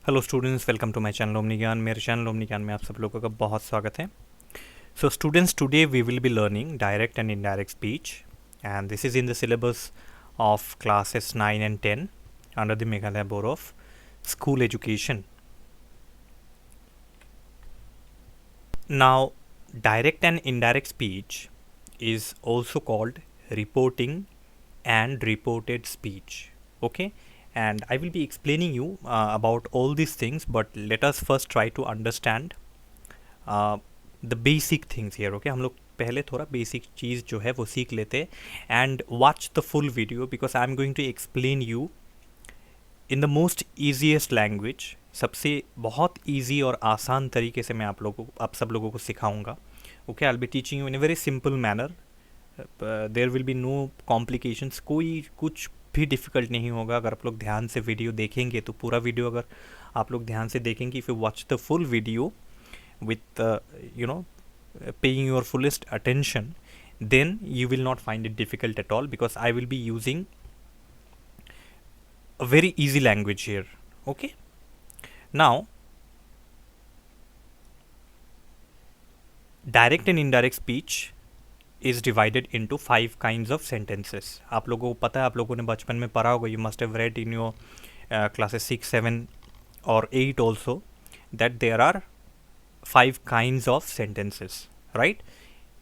Hello students, welcome to my channel Omni Gyan. मेरे channel Omni ज्ञान में आप सब लोगों का बहुत स्वागत है। So students, today we will be learning direct and indirect speech and this is in the syllabus of classes 9 and 10 under the Meghalaya Board of School Education. Now, direct and indirect speech is also called reporting and reported speech. Okay, and I will be explaining you about all these things, but let us first try to understand the basic things here. Okay, हम लोग पहले थोड़ा basic चीज़ जो है वो सीख लेते हैं and watch the full video because I am going to explain you in the most easiest language. सबसे बहुत ईजी और आसान तरीके से मैं आप सब लोगों को सिखाऊंगा। Okay, I will be teaching you in a very simple manner. There will be no complications, कोई कुछ भी डिफ़िकल्ट नहीं होगा। अगर आप लोग ध्यान से वीडियो देखेंगे तो पूरा वीडियो अगर आप लोग ध्यान से देखेंगे, if you watch the full video with paying your fullest attention, then you will not find it difficult at all because I will be using a very easy language here. Okay, now direct and indirect speech is divided into 5 kinds of sentences. आप लोगों को पता है, आप लोगों ने बचपन में पढ़ा होगा, you must have read in your classes 6, 7 or 8 also that there are 5 kinds of sentences, right?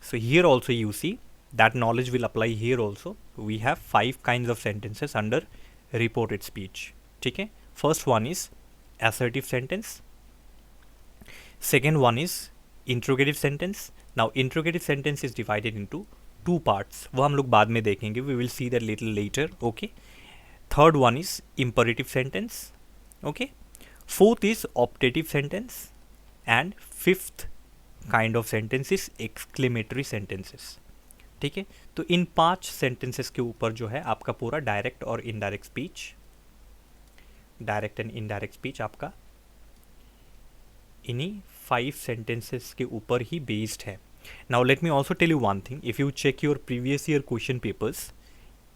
So here also you see that knowledge will apply here also. We have 5 kinds of sentences under reported speech. ठीक है, first one is assertive sentence, second one is interrogative sentence. Now interrogative sentence is divided into 2 parts, वो हम लोग बाद में देखेंगे, we will see that little later. Okay, third one is imperative sentence. Okay, fourth is optative sentence and fifth kind of sentence is exclamatory sentences. ठीक है, तो इन 5 sentences के ऊपर जो है आपका पूरा डायरेक्ट और indirect speech, direct and indirect speech आपका इन्हीं 5 सेंटेंसेस के ऊपर ही बेस्ड है. Now let me also tell you one thing, if you check your previous year question papers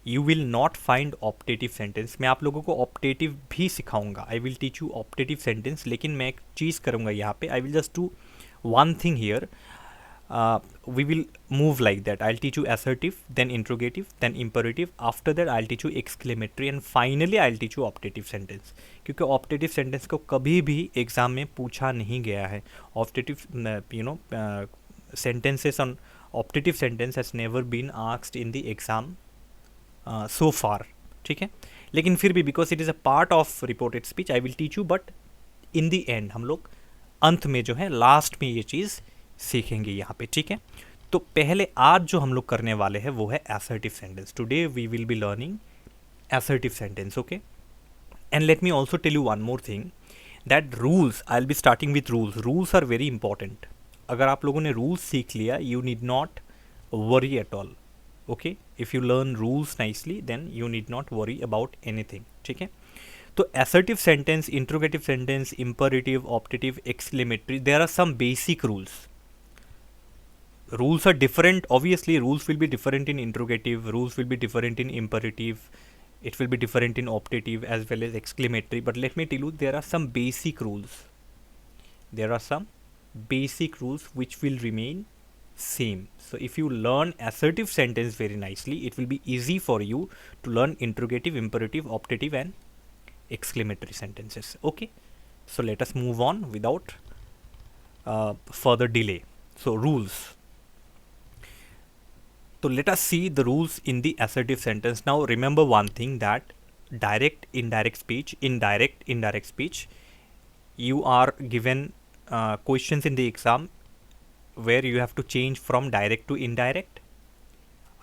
you will not find optative sentence. मैं आप लोगों को ऑप्टेटिव भी सिखाऊंगा, I will teach you optative sentence, लेकिन मैं एक चीज़ करूंगा यहाँ पे, I will just do one thing here. we will move like that. I'll teach you assertive, then interrogative, then imperative. After that I'll teach you exclamatory and finally I'll teach you optative sentence. क्योंकि optative sentence को कभी भी exam में पूछा नहीं गया है. Optative sentences on optative sentence has never been asked in the exam so far. ठीक है, लेकिन फिर भी because it is a part of reported speech I will teach you, but in the end हम लोग अंत में जो है लास्ट में ये चीज़ सीखेंगे यहाँ पे. ठीक है, तो पहले आज जो हम लोग करने वाले हैं वो है assertive sentence. Today we will be learning assertive sentence. Okay, and let me also tell you one more thing that rules, I will be starting with rules. Rules are very important. अगर आप लोगों ने rules सीख लिया, you need not worry at all. Okay, if you learn rules nicely then you need not worry about anything. ठीक है, तो assertive sentence, interrogative sentence, imperative, optative, exclamatory, there are some basic rules. Rules are different, obviously rules will be different in interrogative, rules will be different in imperative, it will be different in optative as well as exclamatory, but let me tell you there are some basic rules. There are some basic rules which will remain same. So if you learn assertive sentence very nicely, it will be easy for you to learn interrogative, imperative, optative and exclamatory sentences. Okay, so let us move on without further delay. So rules. So let us see the rules in the assertive sentence. Now remember one thing, that direct, indirect speech, indirect speech, you are given questions in the exam where you have to change from direct to indirect.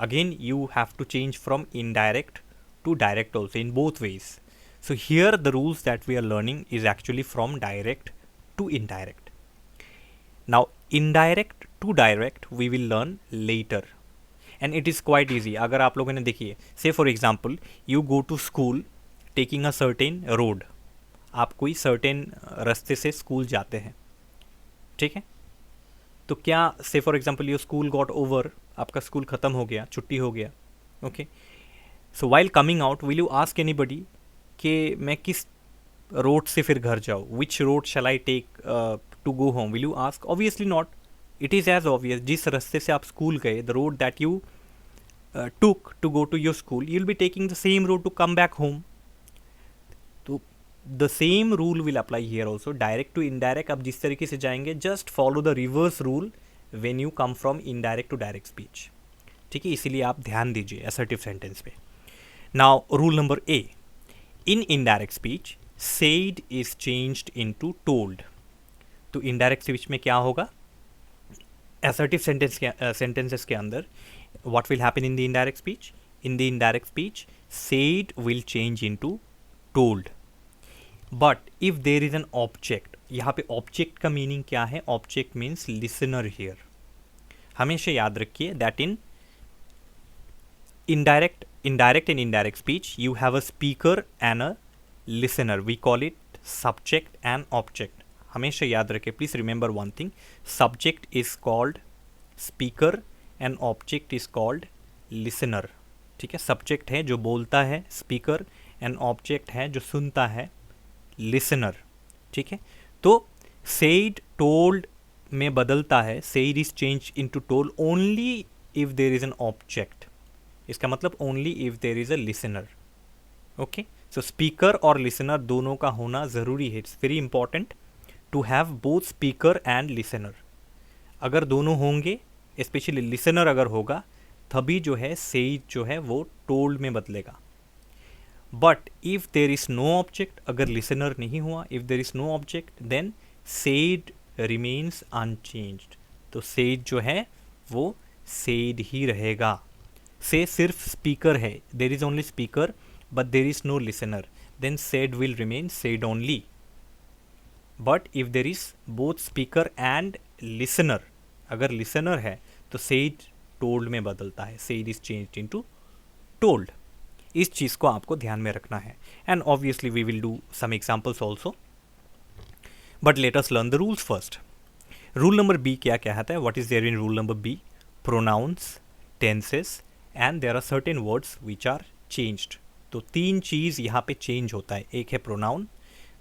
Again you have to change from indirect to direct also, in both ways. So here the rules that we are learning is actually from direct to indirect. Now indirect to direct we will learn later and it is quite easy. अगर आप लोगों ने देखिए, say for example you go to school taking a certain road, आप कोई certain रास्ते से school जाते हैं. ठीक है, तो क्या say for example your school got over, आपका स्कूल ख़त्म हो गया, छुट्टी हो गया. Okay, so while coming out will you ask anybody कि मैं किस रोड से फिर घर जाओ, which road shall I take to go home, will you ask? Obviously not. It is as obvious, जिस रास्ते से आप स्कूल गए, the road that you took to go to your school, you'll be taking the same road to come back home. तो the same rule will apply here also. Direct to indirect आप जिस तरीके से जाएंगे, just follow the reverse rule when you come from indirect to direct speech. ठीक है, इसीलिए आप ध्यान दीजिए असर्टिव सेंटेंस पे. Now rule number A, in indirect speech said is changed into told. तो इनडायरेक्ट स्पीच में क्या होगा? assertive sentences के अंदर what will happen in the indirect speech? In the indirect speech, said will change into told. But if there is an object, यहाँ पे object का meaning क्या है? Object means listener here. हमेशा याद रखिए that in indirect and indirect speech, you have a speaker and a listener. We call it subject and object. हमेशा याद रखें, please remember one thing, subject is called speaker and object is called listener. ठीक है, subject है जो बोलता है speaker, and object है जो सुनता है लिसनर. ठीक है, तो सेड टोल्ड में बदलता है, said is change into told only if there is an object. इसका मतलब only if there is a listener. Okay, so speaker और लिसनर दोनों का होना ज़रूरी है. It's very important to have both speaker and listener. अगर दोनों होंगे, स्पेशली लिसनर अगर होगा, तभी जो है सेड जो है वो टोल्ड में बदलेगा. But if there is no object, अगर लिसनर नहीं हुआ, if there is no object, then said remains unchanged. तो सेड जो है वो सेड ही रहेगा. से सिर्फ स्पीकर है, there is only speaker but there is no listener, then said will remain said only. But if there is both speaker and listener, अगर listener है तो सेड टोल्ड में बदलता है, said is changed into told. इस चीज़ को आपको ध्यान में रखना है. And obviously we will do some examples also, but let us learn the rules first. Rule number B क्या कहता है? What is there in rule number B? Pronouns, tenses and there are certain words which are changed. तो तीन चीज़ यहाँ पे change होता है. एक है प्रोनाउन,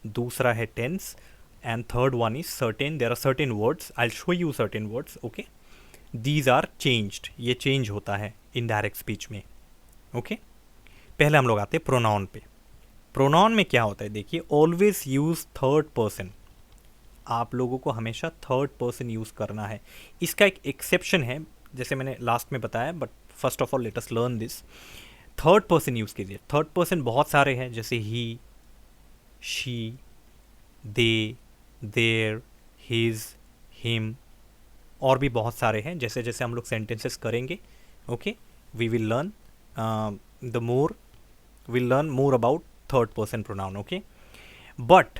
दूसरा है tense, and third one is certain. There are certain words, I'll show you certain words. Okay, these are changed. ये change होता है indirect speech में. Okay, पहले हम लोग आते हैं प्रोनाउन पे. प्रोनाउन में क्या होता है? देखिए, always use third person. आप लोगों को हमेशा थर्ड पर्सन यूज़ करना है. इसका एक एक्सेप्शन है, जैसे मैंने लास्ट में बताया, but first of all let us learn this. Third person use कीजिए. थर्ड पर्सन बहुत सारे हैं, जैसे he, she, they, their, his, him, और भी बहुत सारे हैं. जैसे जैसे हम लोग सेंटेंसेस करेंगे, okay, we will learn will learn more about third person pronoun. Okay, but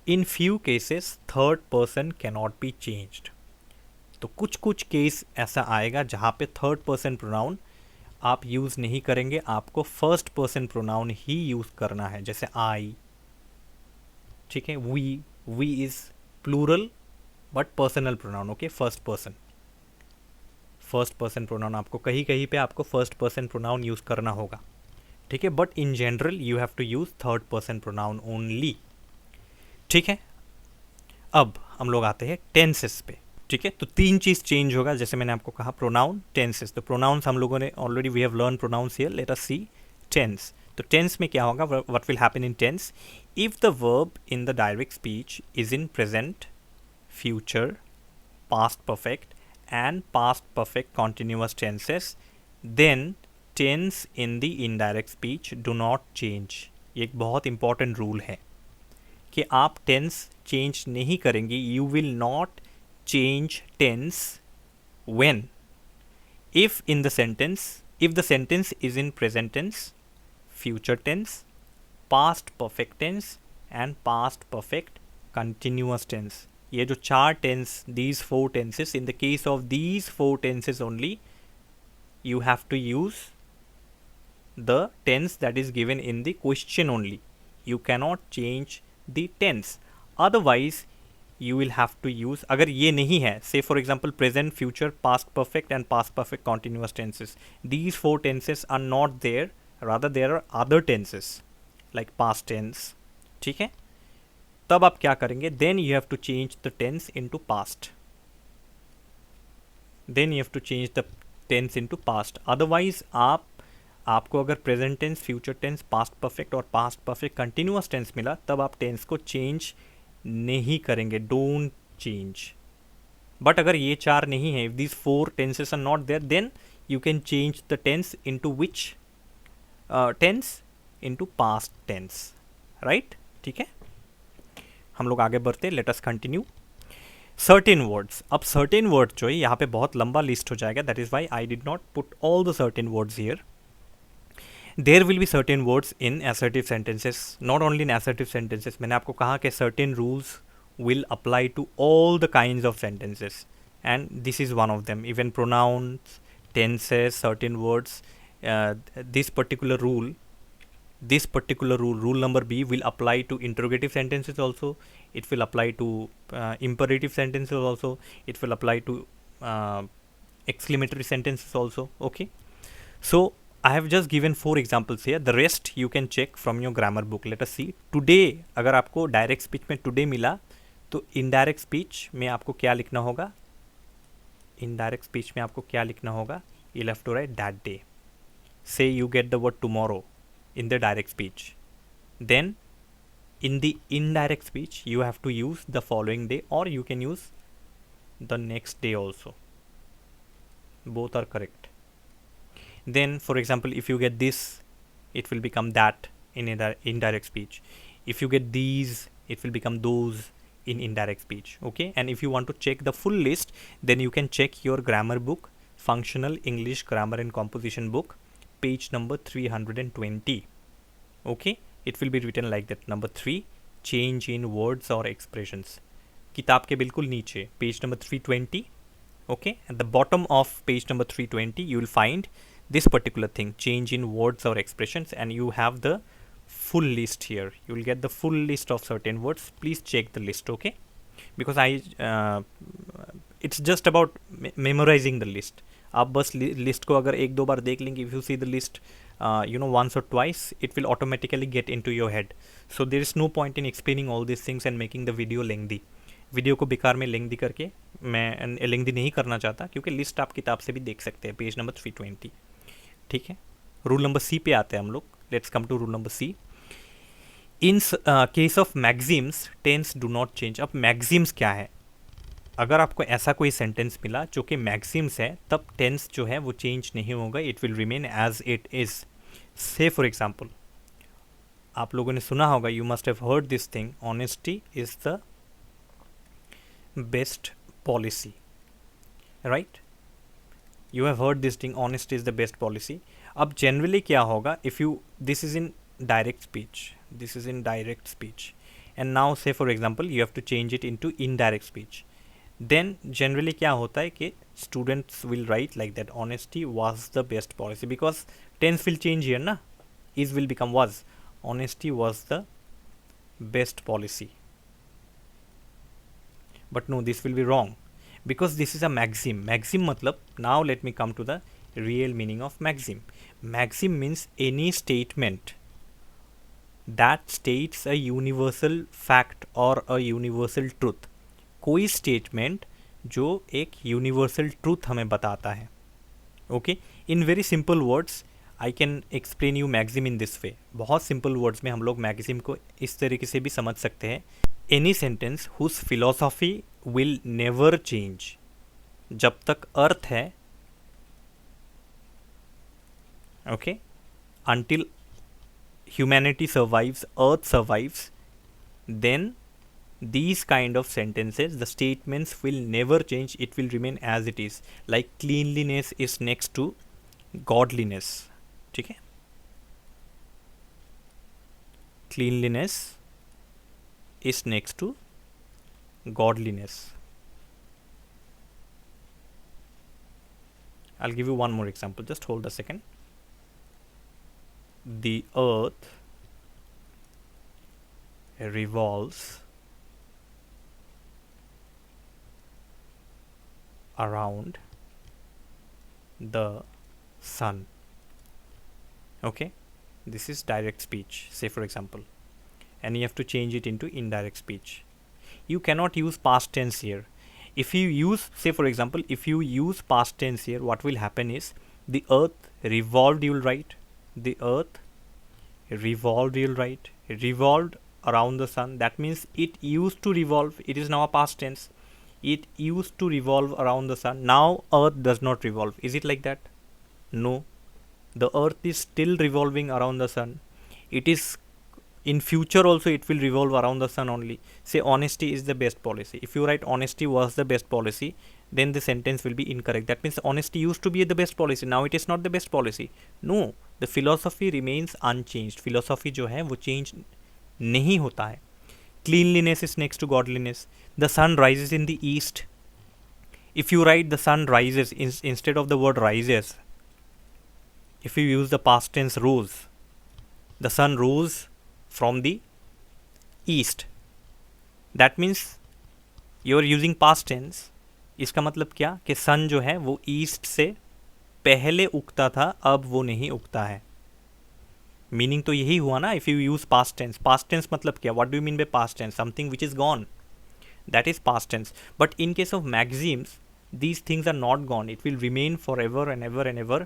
in few cases third person cannot be changed. तो कुछ कुछ केस ऐसा आएगा जहाँ पे थर्ड पर्सन प्रोनाउन आप यूज़ नहीं करेंगे, आपको फर्स्ट पर्सन प्रोनाउन ही यूज़ करना है. जैसे आई, ठीक है, we is plural but personal pronoun. Okay, first person pronoun आपको कहीं कहीं पे आपको फर्स्ट पर्सन प्रोनाउन यूज़ करना होगा. ठीक है, but in general you have to use third person pronoun only. ठीक है, अब हम लोग आते हैं टेंसेस पे. ठीक है, तो तीन चीज़ चेंज होगा, जैसे मैंने आपको कहा प्रोनाउन, टेंसेस. तो प्रोनाउंस हम लोगों ने already we have learn pronouns here. Let us see tense. तो टेंस में क्या होगा? What will happen in tense? If the verb in the direct speech is in present, future, past perfect and past perfect continuous tenses, then tense in the indirect speech do not change. ये एक बहुत important rule है कि आप tense change नहीं करेंगे. You will not change tense when if the sentence is in present tense, future tense, past perfect tense and past perfect continuous tense. ये जो चार tense, these four tenses, in the case of these four tenses only you have to use the tense that is given in the question only. You cannot change the tense, otherwise you will have to use, अगर ये नहीं है, say for example present, future, past perfect and past perfect continuous tenses, these four tenses are not there, rather there are other tenses like past tense. ठीक है, तब आप क्या करेंगे, then you have to change the tense into past, then you have to change the tense into past. Otherwise आपको अगर present tense, future tense, past perfect और past perfect continuous tense मिला, तब आप टेंस को चेंज नहीं करेंगे, don't change. But अगर ये चार नहीं है, if these four tenses are not there, then you can change the tense into which tense, into past tense, right. ठीक है, हम लोग आगे बढ़ते, let us continue. Certain words, अब सर्टेन वर्ड जो है यहाँ पे बहुत लंबा लिस्ट हो जाएगा, that is why I did not put all the certain words here. There will be certain words in assertive sentences, not only in assertive sentences। मैंने आपको कहा कि certain rules will apply to all the kinds of sentences, and this is one of them. Even pronouns, tenses, certain words, this particular rule, rule number B, will apply to interrogative sentences also. It will apply to imperative sentences also. It will apply to uh, exclamatory sentences also. Okay, so I have just given 4 examples here. The rest you can check from your grammar book. Let us see. Today, अगर आपको direct speech में today मिला, तो indirect speech में आपको क्या लिखना होगा, इनडायरेक्ट स्पीच में आपको क्या लिखना होगा, you'll have to write that day. Say you get the word tomorrow in the direct speech. Then in the indirect speech you have to use the following day, or you can use the next day also. Both are correct. Then for example, if you get this, it will become that in indirect speech. If you get these, it will become those in indirect speech. Okay, and if you want to check the full list, then you can check your grammar book, Functional English Grammar and Composition book, page number 320. Okay, it will be written like that. Number 3, change in words or expressions, किताब के बिल्कुल नीचे, page number 320. Okay, at the bottom of page number 320 you will find this particular thing, change in words or expressions, and you have the full list here. You will get the full list of certain words. Please check the list, okay, because it's just about memorizing the list. आप बस list को अगर एक दो बार देख लेंगे, if you see the list once or twice, it will automatically get into your head. So there is no point in explaining all these things and making the video lengthy. Video को बेकार में लेंदी करके मैं लेंदी नहीं करना चाहता, क्योंकि list आप किताब से भी देख सकते हैं, पेज नंबर 320. ठीक है, रूल नंबर सी पे आते हैं हम लोग. Let's come to rule number C. In case of maxims, tense do not change. अब मैक्सिम्स क्या है? अगर आपको ऐसा कोई सेंटेंस मिला जो कि मैक्सिम्स है, तब टेंस जो है वो चेंज नहीं होगा, it will remain as it is. Say for example, आप लोगों ने सुना होगा, you must have heard this thing, honesty is the best policy, right? You have heard this thing, honesty is the best policy. अब generally क्या होगा, if you, this is in direct speech, this is in direct speech, and now say for example you have to change it into indirect speech, then generally क्या होता है कि students will write like that, honesty was the best policy, because tense will change here ना, is will become was, honesty was the best policy. But no, this will be wrong, because this is a maxim. Maxim मतलब, now let me come to the real meaning of maxim. Maxim means any statement that states a universal fact or a universal truth. कोई statement जो एक universal truth हमें बताता है. Okay, in very simple words I can explain you maxim in this way. बहुत simple words में हम लोग मैक्सिम को इस तरीके से भी समझ सकते हैं. Any sentence whose philosophy will never change. जब तक अर्थ है, okay, until humanity survives, earth survives, then these kind of sentences, the statements will never change, it will remain as it is. Like cleanliness is next to godliness. ठीक है, cleanliness is next to godliness. I'll give you one more example, just hold a second. The earth revolves around the sun. Okay, this is direct speech, say for example, and you have to change it into indirect speech. You cannot use past tense here. If you use, say for example, if you use past tense here, what will happen is the earth revolved, you will write the earth revolved, you will write revolved around the sun. That means it used to revolve. It is now a past tense. It used to revolve around the sun. Now earth does not revolve. Is it like that? No. The earth is still revolving around the sun. It is in future also it will revolve around the sun only. Say honesty is the best policy. If you write honesty was the best policy, then the sentence will be incorrect. That means honesty used to be the best policy, now it is not the best policy. No, the philosophy remains unchanged. Philosophy जो है वो change नहीं होता है. Cleanliness is next to godliness. The sun rises in the east. If you write the sun rises instead of the word rises, if you use the past tense rose, the sun rose from the east. That means you are using past tense. इसका मतलब क्या कि सन जो है वो east से पहले उगता था, अब वो नहीं उगता है. मीनिंग तो यही हुआ ना. If you use past tense. Past tense मतलब क्या? What do you mean by past tense? Something which is gone, that is past tense. But in case of maxims, these things are not gone. It will remain forever and ever and ever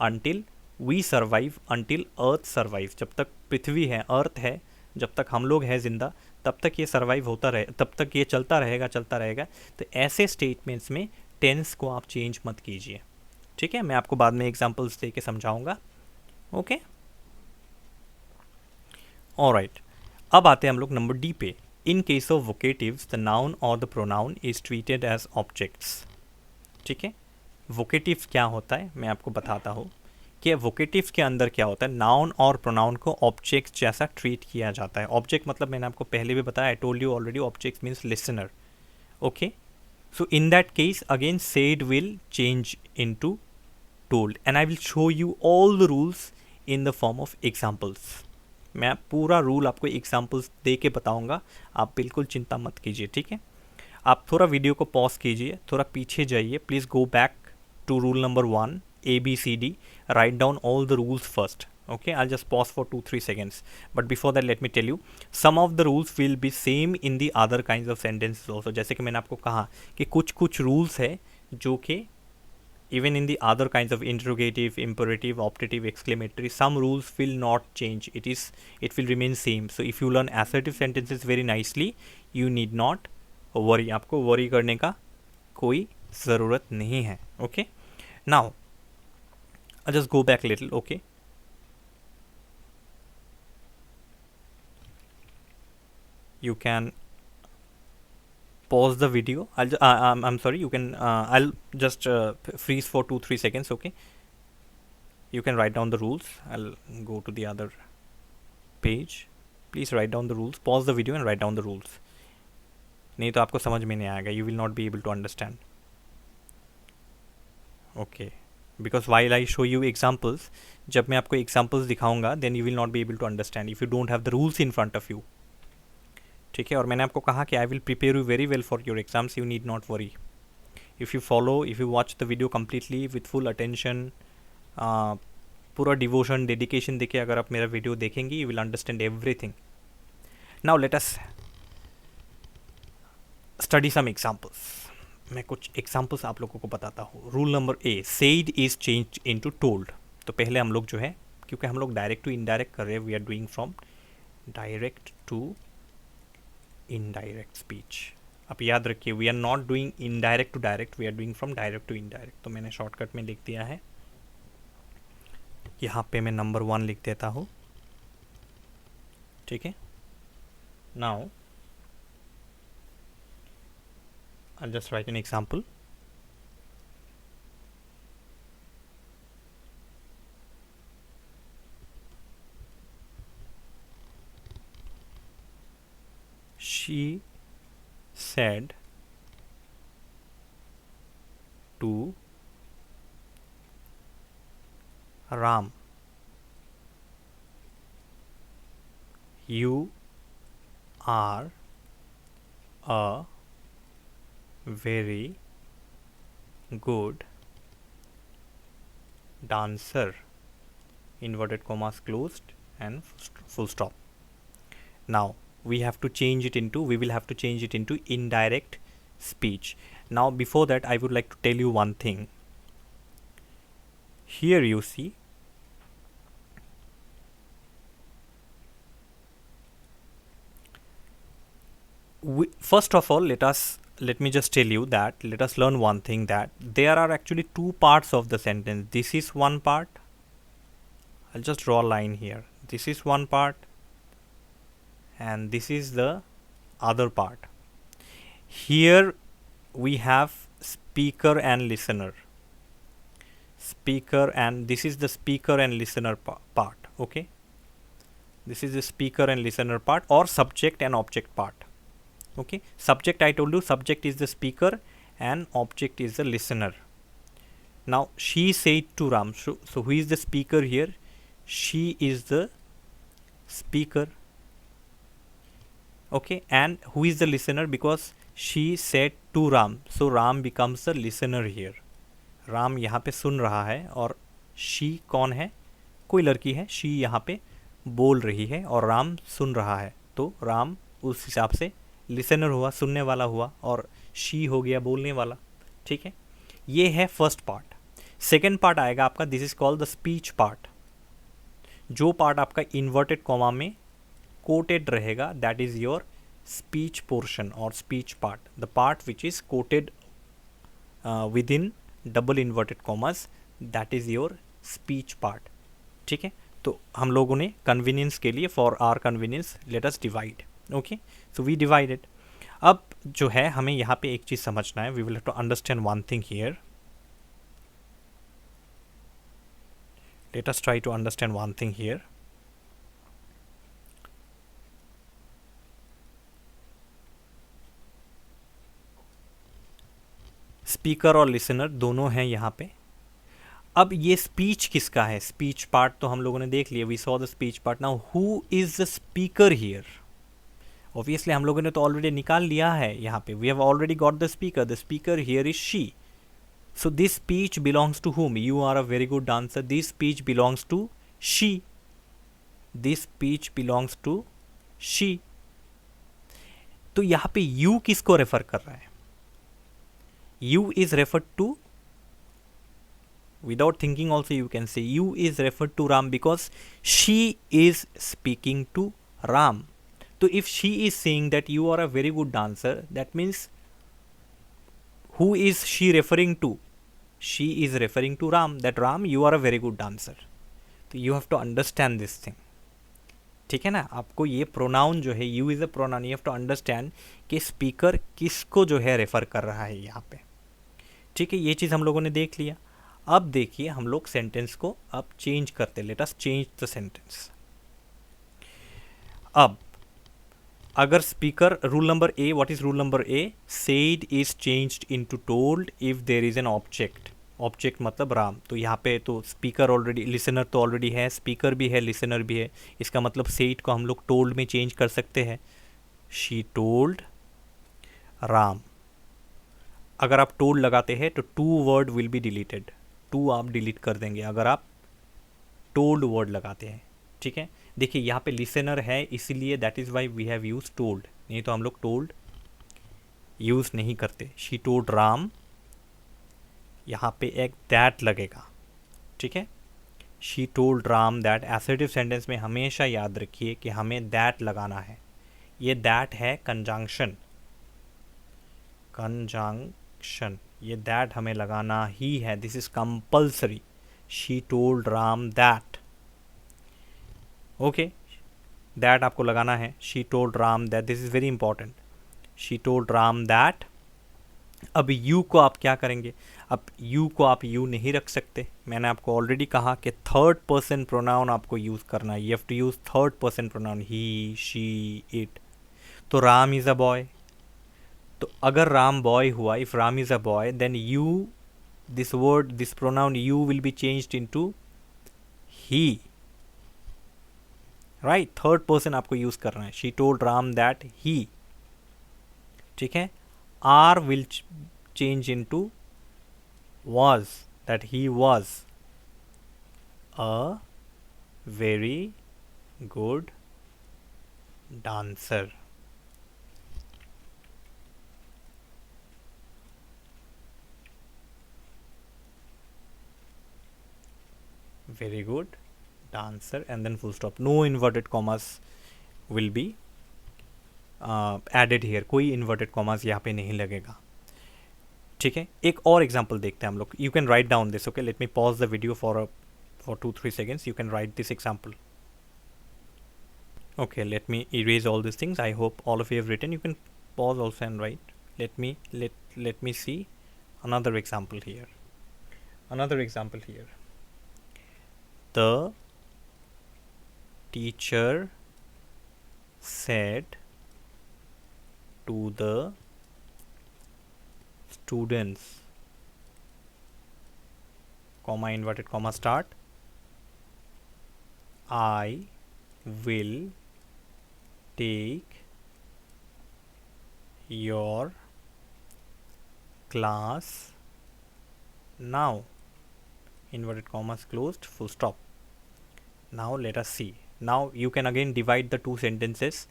until we survive, until earth survives. जब तक पृथ्वी है, अर्थ है, जब तक हम लोग हैं जिंदा, तब तक ये सर्वाइव होता रहे, तब तक ये चलता रहेगा. तो ऐसे स्टेटमेंट्स में टेंस को आप चेंज मत कीजिए. ठीक है, मैं आपको बाद में एग्जांपल्स दे के समझाऊंगा. Okay, alright. अब आते हैं हम लोग नंबर डी पे. In case of vocatives, the noun or the pronoun is treated as objects. ठीक है, वोकेटिव क्या होता है मैं आपको बताता हूँ कि वोकेटिव के अंदर क्या होता है. नाउन और प्रोनाउन को ऑब्जेक्ट जैसा ट्रीट किया जाता है. ऑब्जेक्ट मतलब मैंने आपको पहले भी बताया, I told you already, object means listener. Okay, so in that case again said will change into told, and I will show you all the rules in the form of examples. मैं पूरा rule आपको examples दे के बताऊँगा, आप बिल्कुल चिंता मत कीजिए. ठीक है, आप थोड़ा वीडियो को पॉज कीजिए, थोड़ा पीछे जाइए. Please go back to rule number 1 ABCD. Write down all the rules first. Okay, I'll just pause for 2-3 seconds. But before that, let me tell you, some of the rules will be same in the other kinds of sentences also. जैसे कि मैंने आपको कहा कि कुछ rules है जो कि even in the other kinds of interrogative, imperative, optative, exclamatory, some rules will not change. It will remain same. So if you learn assertive sentences very nicely, you need not worry. आपको worry करने का कोई ज़रूरत नहीं है. Okay, now I'll just go back a little. Okay, you can pause the video. I'm sorry, you can I'll just freeze for 2-3 seconds. Okay, you can write down the rules. I'll go to the other page. Please write down the rules. Pause the video and write down the rules. नहीं तो आपको समझ में नहीं आएगा. You will not be able to understand. Okay, because while I show you examples, जब मैं आपको examples दिखाऊंगा, then you will not be able to understand if you don't have the rules in front of you. ठीक है, और मैंने आपको कहा कि I will prepare you very well for your exams. You need not worry. If you follow, if you watch the video completely with full attention, पूरा devotion, dedication देके अगर आप मेरा वीडियो देखेंगे, you will understand everything. Now let us study some examples. मैं कुछ examples आप लोगों को बताता हूँ. Rule number A, said is change into told. तो पहले हम लोग जो है, क्योंकि हम लोग डायरेक्ट टू इनडायरेक्ट कर रहे हैं, we are doing from direct to indirect speech. आप याद रखिए, we are not doing indirect to direct, we are doing from direct to indirect. तो मैंने शॉर्टकट में लिख दिया है, यहाँ पे मैं नंबर 1 लिख देता हूँ. ठीक है, now I just right an example. She said to Ram, "You are a very good dancer." Inverted commas closed and full stop. Now we will have to change it into indirect speech. Now before that, I would like to tell you one thing. Here you see first of all, let me just tell you that let us learn one thing, that there are actually two parts of the sentence. This is one part. I'll just draw a line here. This is one part and this is the other part. Here we have speaker and listener. Speaker, and this is the speaker and listener part. Okay, this is the speaker and listener part, or subject and object part. Okay, subject, I told you, subject is the speaker and object is the listener. Now she said to Ram, so who is the speaker here? She is the speaker. Okay, and who is the listener? Because she said to Ram, so Ram becomes the listener here. Ram यहाँ पे सुन रहा है और she कौन है? कोई लड़की है, शी यहाँ पे बोल रही है और राम सुन रहा है, तो राम उस हिसाब से लिसनर हुआ, सुनने वाला हुआ, और शी हो गया बोलने वाला. ठीक है, ये है फर्स्ट पार्ट. सेकेंड पार्ट आएगा आपका, this is called the speech part. जो पार्ट आपका इन्वर्टेड कॉमा में कोटेड रहेगा, that is your speech portion और speech part. The part which is quoted within double inverted commas, that is your speech part. ठीक है, तो हम लोगों ने कन्वीनियंस के लिए, for our convenience, let us divide. Okay, so we divided. अब जो है हमें यहाँ पे एक चीज़ समझना है. We will have to understand one thing here. Let us try to understand one thing here. Speaker और लिसनर दोनों हैं यहाँ पे. अब ये स्पीच किसका है? स्पीच पार्ट तो हम लोगों ने देख लिया, we saw the speech part. Now who is the speaker here? Obviously हम लोगों ने तो ऑलरेडी निकाल लिया है यहाँ पे. We have already got the speaker. The speaker here is she. So this speech belongs to whom? You are a very good dancer. This speech belongs to she. This speech belongs to she. तो यहाँ पे you किसको refer कर रहा है? You is referred to, without thinking also you can say you is referred to Ram because she is speaking to Ram. So if she is saying that you are a very good dancer, that means who is she referring to? She is referring to Ram, that Ram, you are a very good dancer. So you have to understand this thing. ठीक है ना, आपको ये pronoun जो है, you is a pronoun, you have to understand कि speaker किसको जो है रेफर कर रहा है यहाँ पे. ठीक है, ये चीज़ हम लोगों ने देख लिया. अब देखिए हम लोग सेंटेंस को अब चेंज करते. Let us change the sentence. अब अगर speaker, rule number A, what is rule number A? Said is changed into told if there is an object. Object मतलब राम. तो यहाँ पे तो स्पीकर ऑलरेडी, लिसनर तो ऑलरेडी है, स्पीकर भी है, लिसनर भी है. इसका मतलब सेड को हम लोग टोल्ड में चेंज कर सकते हैं. She told Ram. अगर आप टोल्ड लगाते हैं तो to word will be deleted. To आप डिलीट कर देंगे अगर आप टोल्ड वर्ड लगाते हैं. ठीक है, देखिए यहाँ पे लिसनर है, इसीलिए that is why we have use told. नहीं तो हम लोग टोल्ड यूज़ नहीं करते. शी टोल्ड राम, यहाँ पे एक दैट लगेगा. ठीक है, she told Ram that. Assertive sentence में हमेशा याद रखिए कि हमें दैट लगाना है. ये दैट है कंजंक्शन. कंजंक्शन, ये दैट हमें लगाना ही है. This is compulsory. She told Ram that. Okay, that आपको लगाना है. She told Ram that, this is very important. She told Ram that. अब यू को आप क्या करेंगे? अब यू को आप यू नहीं रख सकते. मैंने आपको ऑलरेडी कहा कि थर्ड पर्सन प्रोनाउन आपको यूज़ करना है. You have to use third person pronoun, he, she, it. तो राम इज़ अ बॉय. तो अगर राम बॉय हुआ, if Ram is a boy, then you, this word, this pronoun you will be changed into he. Right, third person आपको use करना है. She told Ram that he. ठीक है, are will change into was, that he was a very good dancer. Very good. Dancer and then full stop. No inverted commas will be added here, कोई inverted commas यहाँ पे नहीं लगेगा. ठीक है, एक और एग्जांपल देखते हैं हम लोग. You can write down this. Okay, let me pause the video for 2-3 seconds. You can write this example. Okay, let me erase all these things. I hope all of you have written. You can pause also and write. Let me see another example here. The teacher said to the students, comma, inverted comma, start, I will take your class now. Inverted commas closed, full stop. Now let us see. Now you can again divide the two sentences.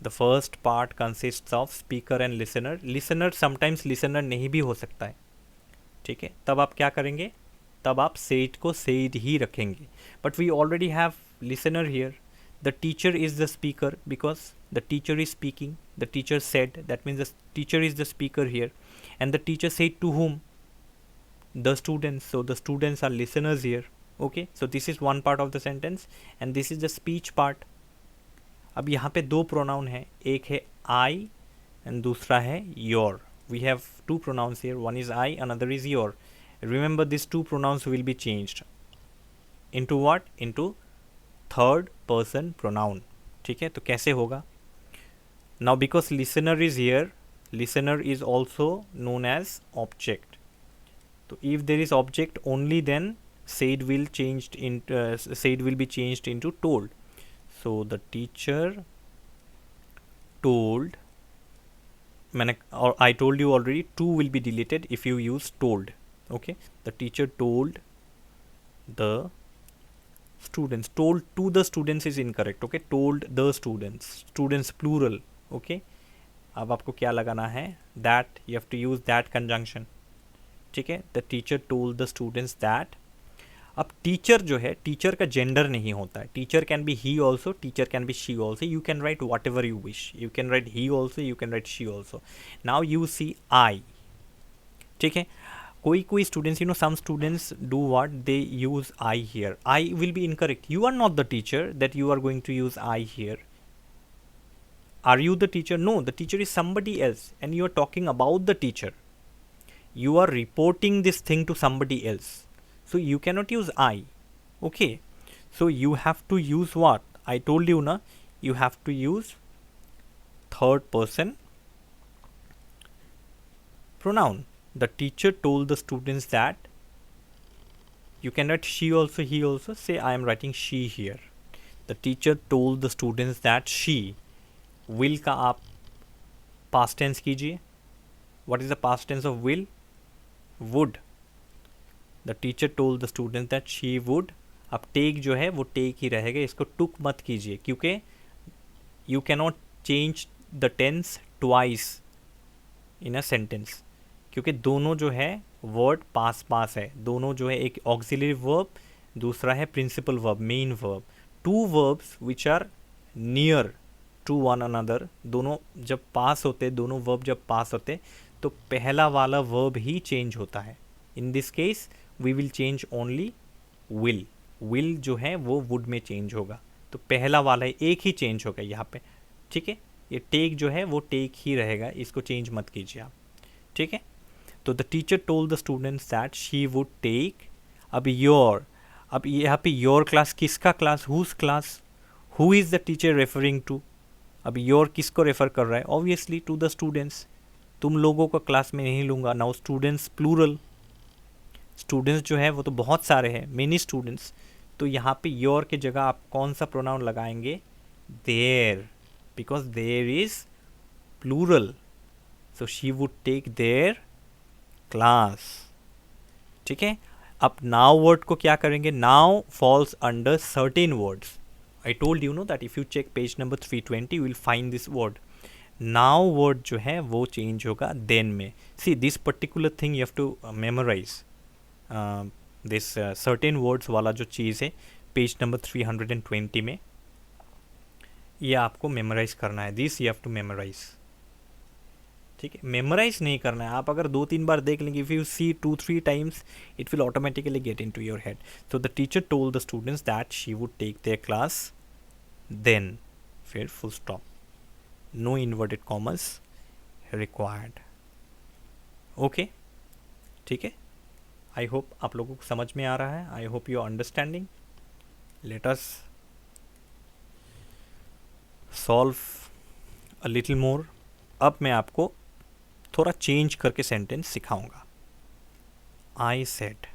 The first part consists of speaker and listener. Listener sometimes listener नहीं भी हो सकता है. ठीक है, तब आप क्या करेंगे? तब आप said को said ही रखेंगे. But we already have listener here. The teacher is the speaker because the teacher is speaking. The teacher said, that means the teacher is the speaker here. And the teacher said to whom? The students. So the students are listeners here. Okay, so this is one part of the sentence and this is the speech part. अब यहाँ पे दो pronoun है, एक है आई and दूसरा है your. We have two pronouns here, one is I, another is your. Remember this two pronouns will be changed into what? Into third person pronoun. ठीक है, तो कैसे होगा? Now because listener is here, listener is also known as object. तो if there is object only then said will be changed into told. So the teacher told, I told you already, to will be deleted if you use told. Okay, the teacher told the students. Told to the students is incorrect. Okay, told the students plural. Okay, अब आपको क्या लगाना है? That, you have to use that conjunction. ठीक है, the teacher told the students that. अब teacher जो है, टीचर का जेंडर नहीं होता है. Teacher can be he also, teacher can be she also. You can write whatever you wish. You can write he also, you can write she also. Now you see I. ठीक है, कोई students, you know, some students do what, they use I here. I will be incorrect. You are not the teacher that you are going to use I here. Are you the teacher? No, the teacher is somebody else and you are talking about the teacher. You are reporting this thing to somebody else. So you cannot use I. Okay, so you have to use what? I told you na, you have to use third person pronoun. The teacher told the students that. You can write she also, he also. Say I am writing she here. The teacher told the students that she. Will का आप past tense कीजिए. What is the past tense of will? Would. The teacher told the students that she would. अब take जो है वो take ही रहेगा, इसको took मत कीजिए, क्योंकि you cannot change the tense twice in a sentence. क्योंकि दोनों जो है word पास है, दोनों जो है एक auxiliary verb, दूसरा है principal verb, main verb. Two verbs which are near to one another, दोनों जब पास होते, दोनों verb जब पास होते, तो पहला वाला verb ही change होता है. In this case we will change only will. will जो है वो would में change होगा, तो पहला वाला एक ही change होगा यहाँ पे. ठीक है, ये take जो है वो take ही रहेगा, इसको change मत कीजिए आप. ठीक है, तो the teacher told the students that she would take. अब यहाँ पे your class किसका class? whose class? who is the teacher referring to? अब your किसको refer कर रहा है? obviously to the students. तुम लोगों को क्लास में नहीं लूँगा. now students plural. स्टूडेंट्स जो है वो तो बहुत सारे हैं, मेनी स्टूडेंट्स. तो यहाँ पे योर के जगह आप कौन सा प्रोनाउन लगाएंगे? Their, because their is plural. So she would take their class. ठीक है, अब नाउ वर्ड को क्या करेंगे? Now falls under certain words. I told you that if you check page number 320 you will find this word. Now word जो है वो change होगा then में. See this particular thing you have to memorize. This certain words वाला जो चीज़ है page number 320 में ये आपको मेमोराइज करना है. This you have to memorise. ठीक है, मेमोराइज नहीं करना है. आप अगर 2-3 बार देख लेंगे, if you see 2-3 times it will automatically get into your head. So the teacher told the students that she would take their class then, फिर full stop, no inverted commas required. Okay, ठीक है. I hope आप लोगों को समझ में आ रहा है. I hope you are understanding. Let us solve a little more. अब मैं आपको थोड़ा चेंज करके सेंटेंस सिखाऊंगा. I said,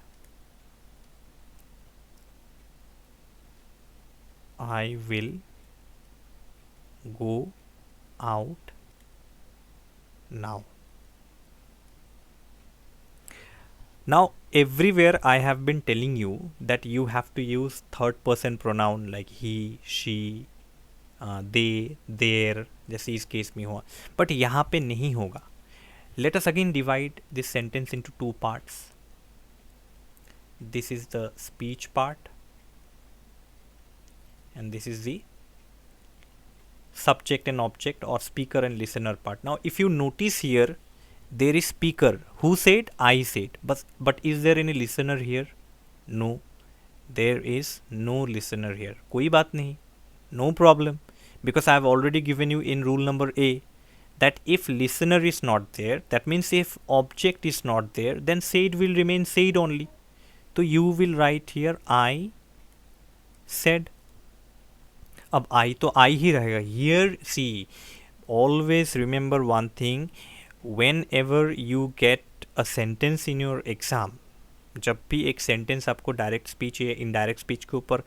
I will go out now. Now everywhere I have been telling you that you have to use third person pronoun like he, she, they, their, जैसे इस case में हुआ, बट यहाँ पे नहीं होगा. Let us again divide this sentence into two parts. This is the speech part and this is the subject and object or speaker and listener part. Now if you notice here, there is speaker who said, I said, but is there any listener here? No, there is no listener here. कोई बात नहीं, no problem, because I have already given you in rule number A that if listener is not there, that means if object is not there, then said will remain said only. तो you will write here I said. अब I तो I ही रहेगा. Here see, always remember one thing, whenever you get a sentence in your exam, जब भी एक sentence आपको direct speech या indirect speech के ऊपर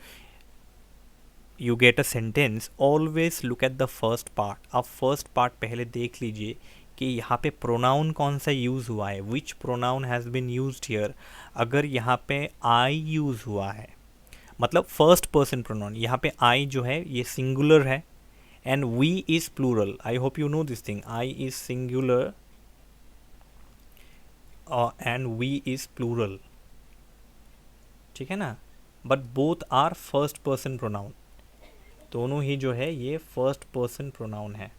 you get a sentence, always look at the first part. आप फर्स्ट पार्ट पहले देख लीजिए कि यहाँ पे प्रोनाउन कौन सा यूज़ हुआ है, which pronoun has been used here. अगर यहाँ पे आई यूज़ हुआ है मतलब फर्स्ट पर्सन प्रोनाउन, यहाँ पे आई जो है ये सिंगुलर है and we is plural. I hope you know this thing. I is singular and we is plural. ठीक है ना, but both are first person pronoun. दोनों ही जो है ये first person pronoun है.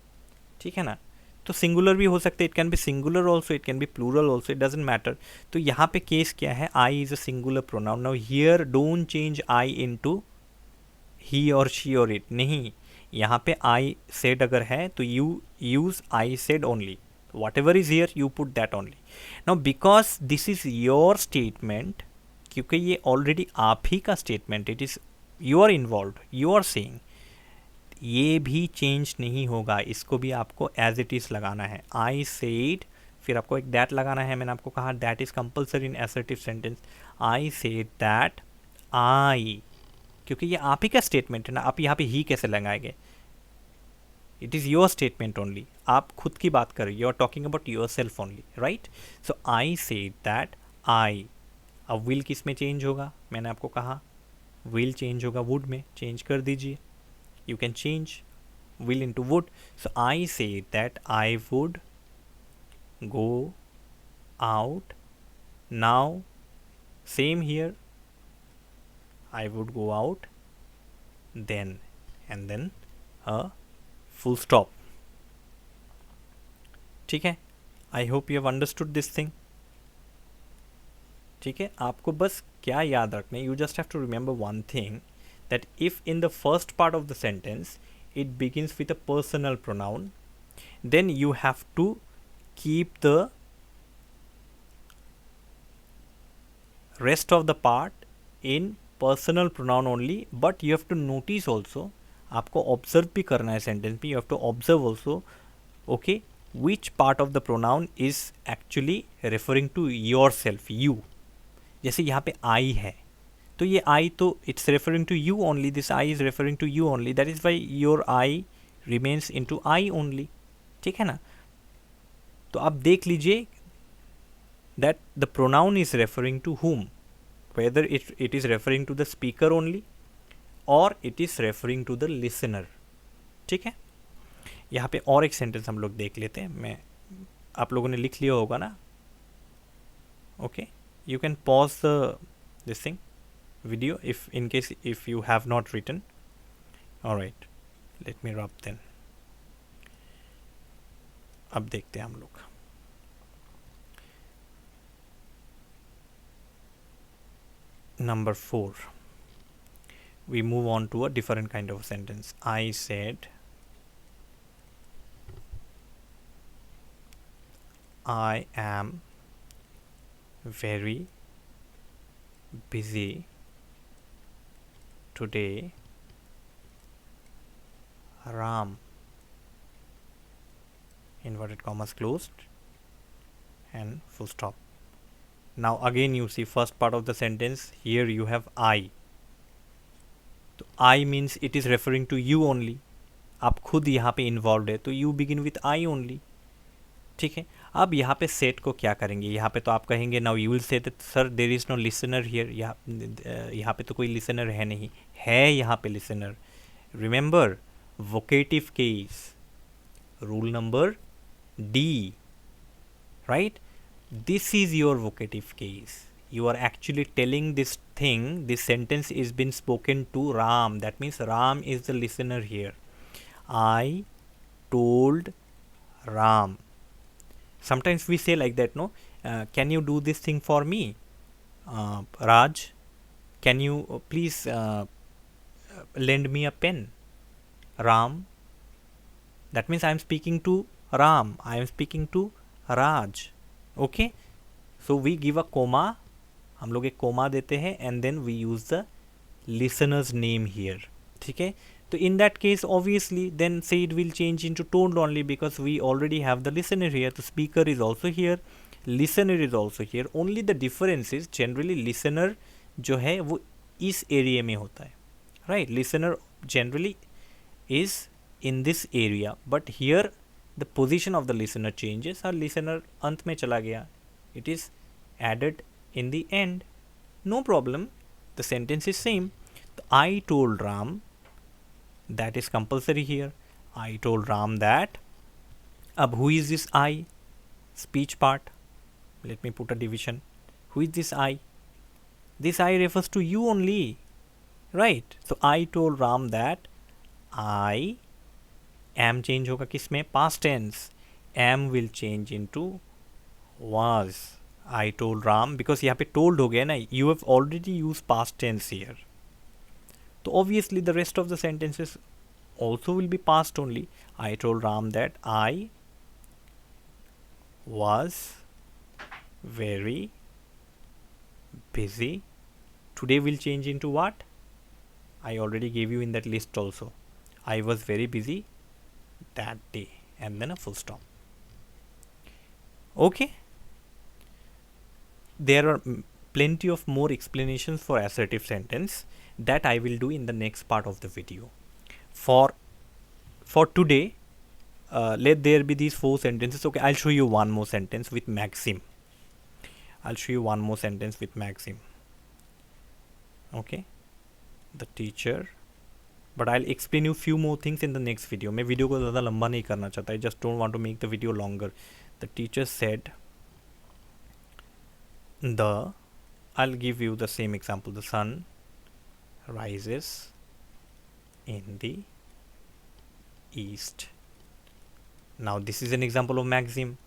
ठीक है ना, तो सिंगुलर भी हो सकते हैं. It can be singular also, it can be plural also, it doesn't matter. तो यहाँ पे केस क्या है, I is a singular pronoun. Now here don't change I into he और शी और इट. नहीं, यहाँ पे आई सेड अगर है तो you use I said only. Whatever is here you put that only. Now because this is your statement, क्योंकि ये ऑलरेडी आप ही का statement, it is you are involve, you are saying, ये भी चेंज नहीं होगा. इसको भी आपको एज इट इज़ लगाना है. आई सेड, फिर आपको एक दैट लगाना है. मैंने आपको कहा that is compulsory in assertive sentence. I said that आई, क्योंकि ये आप ही का स्टेटमेंट है ना. आप यहाँ पे ही कैसे लगाएंगे, it is your statement only. आप खुद की बात कर रहे, you are talking about yourself only, right. So I said that I. अब विल किस में चेंज होगा, मैंने आपको कहा विल चेंज होगा वुड में. चेंज कर दीजिए, you can change will into would. So I say that I would go out now. Same here, I would go out then, and then a full stop. ठीक है, I hope you have understood this thing. ठीक है, आपको बस क्या याद रखना है, you just have to remember one thing, that if in the first part of the sentence it begins with a personal pronoun, then you have to keep the rest of the part in personal pronoun only. But you have to notice also, आपको observe भी करना है sentence में, you have to observe also, okay, which part of the pronoun is actually referring to yourself, you. जैसे यहाँ पे I है, तो ये आई तो it's referring to you only. This I is referring to you only, that is why your I remains into I only. ठीक है ना, तो आप देख लीजिए that the pronoun is referring to whom, whether it is referring to the speaker only और it is referring to the listener. ठीक है, यहाँ पे और एक सेंटेंस हम लोग देख लेते हैं। मैं आप लोगों ने लिख लिया होगा ना? Okay, you can pause this thing video if in case if you have not written. All right, let me rub then. अब देखते हैं हम लोग। Number 4, we move on to a different kind of sentence. I said I am very busy today, Ram, inverted commas closed and full stop. Now again you see first part of the sentence, here you have I. तो I means it is referring to you only. आप खुद यहाँ पे involve है तो you begin with I only. ठीक है, अब यहाँ पे सेट को क्या करेंगे? यहाँ पे तो आप कहेंगे now you will say that sir there is no listener here. यहाँ पे तो कोई लिसनर है नहीं, है यहाँ पे listener. Remember vocative case, rule number D, right? This is your vocative case. You are actually telling this thing, this sentence is been spoken to Ram. That means Ram is the listener here. I told Ram. Sometimes we say like that, no? Can you do this thing for me? Raj, can you please lend me a pen? Ram. That means I am speaking to Ram. I am speaking to Raj. Okay, so we give a comma, हम लोग एक comma देते हैं and then we use the listener's name here. ठीक है, तो in that case obviously then say it will change into told only because we already have the listener here. तो speaker is also here, listener is also here, only the difference is generally listener जो है वो इस area में होता है, right? Listener generally is in this area, but here the position of the listener changes और listener अंत में चला गया, it is added in the end, no problem, the sentence is same. I told Ram, that is compulsory here. I told Ram that. अब who is this I? Speech part, let me put a division. Who is this I? This I refers to you only, right? So I told Ram that I am change होगा किस में? past tense. am will change into was. I told Ram, because यहाँ पे told हो गया ना, you have already used past tense here. तो obviously the rest of the sentences also will be past only. I told Ram that I was very busy. Today will change into what? I already gave you in that list also. I was very busy that day, and then a full stop. Okay, there are plenty of more explanations for assertive sentence that I will do in the next part of the video. For today, let there be these 4 sentences. Okay, I'll show you one more sentence with maxim. Okay, the teacher, but I'll explain you few more things in the next video. मैं video को ज़्यादा लंबा नहीं करना चाहता, I just don't want to make the video longer. The teacher said I'll give you the same example. The sun rises in the east. Now this is an example of maxim.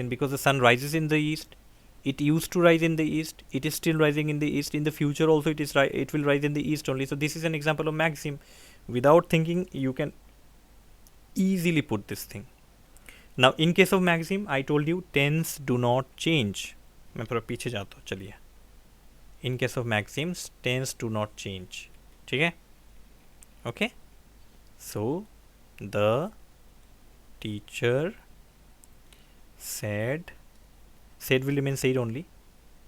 Because the sun rises in the east. It used to rise in the east. It is still rising in the east. In the future also it will rise in the east only. So this is an example of maxim. Without thinking, you can easily put this thing. Now in case of maxim, I told you tense do not change. मैं थोड़ा पीछे जाता हूँ, चलिए. In case of maxims, tense do not change. ठीक है? Okay. So the teacher said will remain said only.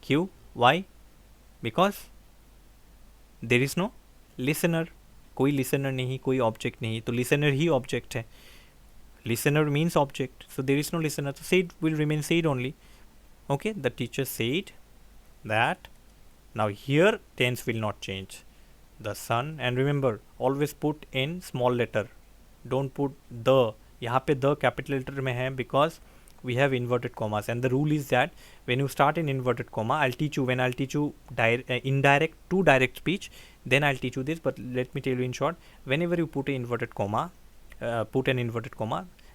Q. Why? Because there is no listener. कोई listener नहीं, कोई object नहीं, तो listener ही object है. Listener means object, so there is no listener, so said will remain said only. Okay, the teacher said that Now here tense will not change. The sun, and remember always put in small letter, don't put the. यहाँ पे the capital letter में है because we have inverted commas, and the rule is that when you start in inverted comma, I'll teach you indirect to direct speech, then I'll teach you this, but let me tell you in short, whenever you put an inverted comma,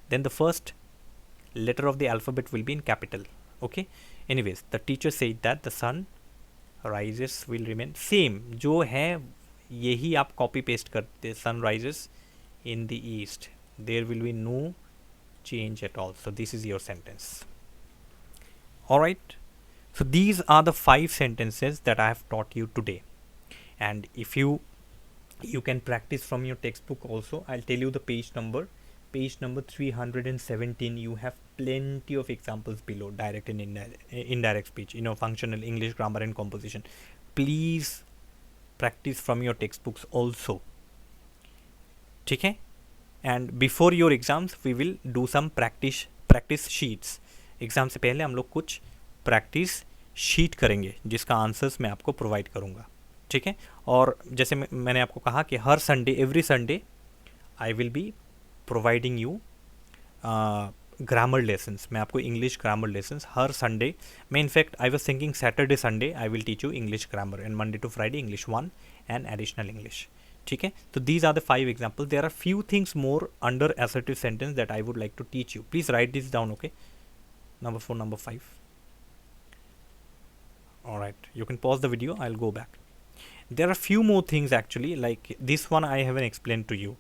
then the first letter of the alphabet will be in capital. Okay, anyways, the teacher said that the sun rises will remain same, जो है यही आप copy paste करते, sun rises in the east, there will be no change at all. So this is your sentence. All right, so these are the 5 sentences that I have taught you today, and if you can practice from your textbook also. I'll tell you the page number 317. You have plenty of examples below, direct and indirect speech, functional English, grammar and composition. Please practice from your textbooks also. ठीक है? And before your exams we will do some practice sheets. Exam से पहले हम लोग कुछ practice sheet करेंगे जिसका answers मैं आपको प्रोवाइड करूँगा. ठीक है? और जैसे मैंने आपको कहा कि हर Sunday, every Sunday I will be providing you grammar lessons. मैं आपको इंग्लिश ग्रामर लेसन्स हर संडे में, in fact I was thinking Saturday Sunday I will teach you English grammar, and Monday to Friday English 1 and additional English. ठीक है? तो these are the 5 example. There are few things more under assertive sentence that I would like to teach you. Please write this down, okay? Number 4, number 5. Alright, you can pause the video, I'll go back. There are few more things actually, like this one I haven't explained to you.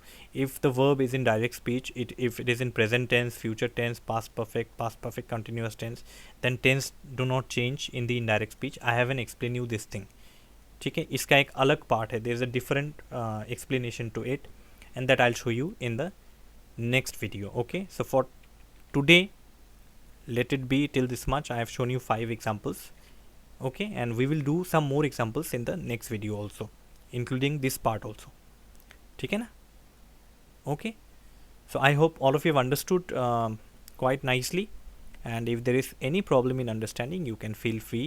If the verb is in direct speech, if it is in present tense, future tense, past perfect continuous tense, then tense do not change in the indirect speech. I haven't explained you this thing. ठीक है? इसका एक अलग part है, there is a different explanation to it, and that I'll show you in the next video. Okay, so for today let it be till this much. I have shown you 5 examples. Okay, and we will do some more examples in the next video also, including this part also. ठीक है ना? Okay, so I hope all of you have understood quite nicely, and if there is any problem in understanding, you can feel free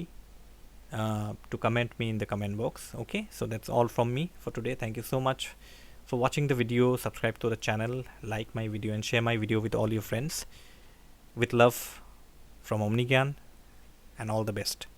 to comment me in the comment box. Okay, so that's all from me for today. Thank you so much for watching the video. Subscribe to the channel, like my video, and share my video with all your friends. With love from OmniGyan, and all the best.